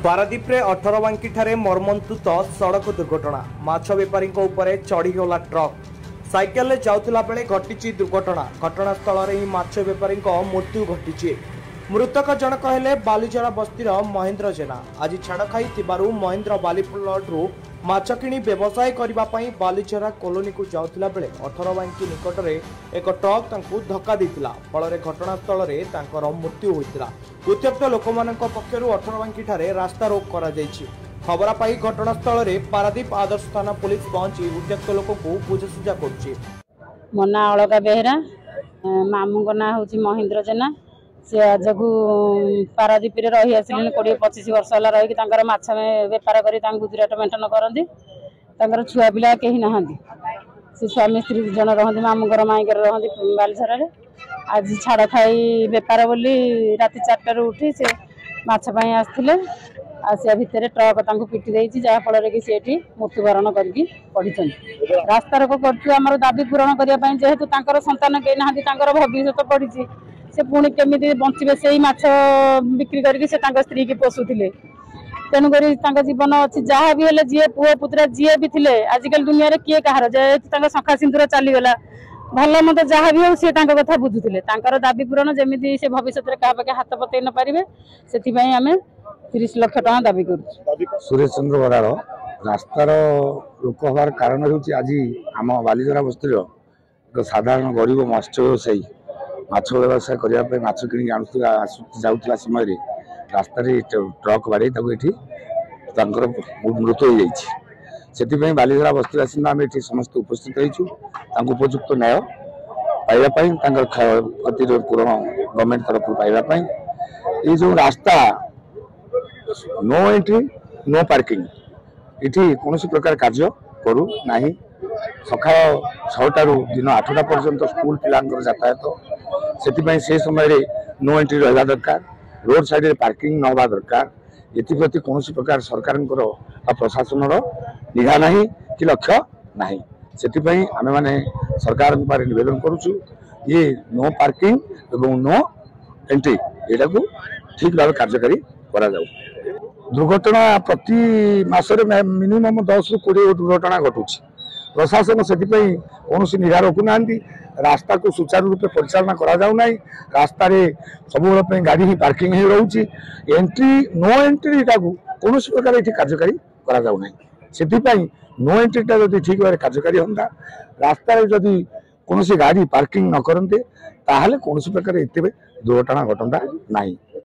पारादीप 18 बांकी ठारे मर्मन्तुत सड़क दुर्घटना। माछ बेपारी उपरे चढ़ीगला ट्रक। साइकेल जाउथिला बेले घटिची दुर्घटना। घटनास्थल में ही माछ बेपारी मृत्यु घटी। मृतक जनक हेले बालीजरा बस्तीर महेंद्र जेना। आज छाड़ खाई महेंद्र बालीप्लॉटरू माछ किणी व्यवसाय करने बालीजरा कॉलोनी को जाउथिला बेले 18 बांकी निकट में एक ट्रक तांकु धक्का देथिला। फल घटनास्थल में तांकर मृत्यु होइतिला। उत्त्यक्त लोकमानक पक्षरु 18 बांकी ठारे रास्ता रोक करा जायछि। खबर पाई घटनास्थल में पारादीप आदर्श थाना पुलिस पहुंची उत्त्यक्त लोक को बुझासुझा करुछि। मो ना अलगा बेहरा, मामू को ना हूँ महेंद्र जेना। सी आज को पारादीप रही आसिले 20-25 वर्ष है रही माछ बेपार कर गुजराट मेंटेन करती। छुआ पिला कहीं ना सी स्वामी स्त्री जन रही मामूर माईकर रही बालीझर। आज छाड़ खाई बेपार बोली राति 4टार उठी से माछ आसते आसिया भितर ट्रक पिटी देती जहाँफल कि सी मृत्युवरण करके पढ़ी। रास्ता रोक कर दाबी पूरण करने जेहेतु संतान कहीं ना भविष्य पड़ी से पुणी केमी बचे से ही माछ बिक्री करके स्त्री की पोषुले। तेणुक जीवन अच्छी जहाँ भी है जी पुओ पुतरा जी भी थे आजिकल दुनिया किए कहार जेहेतु शखा सिंदूर चलीगला भल मत जहाँ भी हो सी कथा बुझुले। दाबी पूरण जमी से भविष्य में क्या पाखे हाथ पतई न पारे से आम 30 लाख टका दाबी कर। सुरेश चंद्र बराड़ रास्तार रोक हबार कारण हूँ आज आम बालीजरा बस्तीर एक साधारण गरीब मत्स्य व्यवसायी माछ व्यवसाय करने माछ कि जाऊला समय रास्ता ट्रक बाड़े मृत्यु हो जाए। बालीजरा बस्ती बासिंदा आम ये समस्त उपस्थित होइछु। उपयुक्त न्याय पाइबा क्षति पूरण गवर्नमेंट तरफ पाइबा ये जो रास्ता नो एंट्री नो पार्किंग इठी कौन प्रकार कार्य करू ना। सका 6टा दिन 8टा पर्यंत स्कूल पिला यातायात से समय नो एंट्री रहा दरकार। रोड साइड पार्किंग न दरकार। एप्रति कौन प्रकार सरकार प्रशासन निघा ना कि लक्ष्य ना से आम मैंने सरकार निवेदन करुचु ये नो पार्किंग एवं नो एंट्री यहाँ को ठीक भाव कार्यकारी करा जाऊ। दुर्घटना प्रति मासरे मिनिमम 10 ରୁ 20 दुर्घटना घटू। प्रशासन से कौन निघा रखुना। रास्ता को सुचारू रूप परिचालना करा जाऊ ना। रास्ता सब गाड़ी ही पार्किंग ही रोचे। एंट्री नो एंट्री कौन प्रकार ये कार्यकारी करा जाऊ ना। से नो एंट्रीटा जब ठीक भाव कार्यकारी होता रास्ता जदि कौन गाड़ी पार्किंग न करते कौन प्रकार दुर्घटना घटता ना।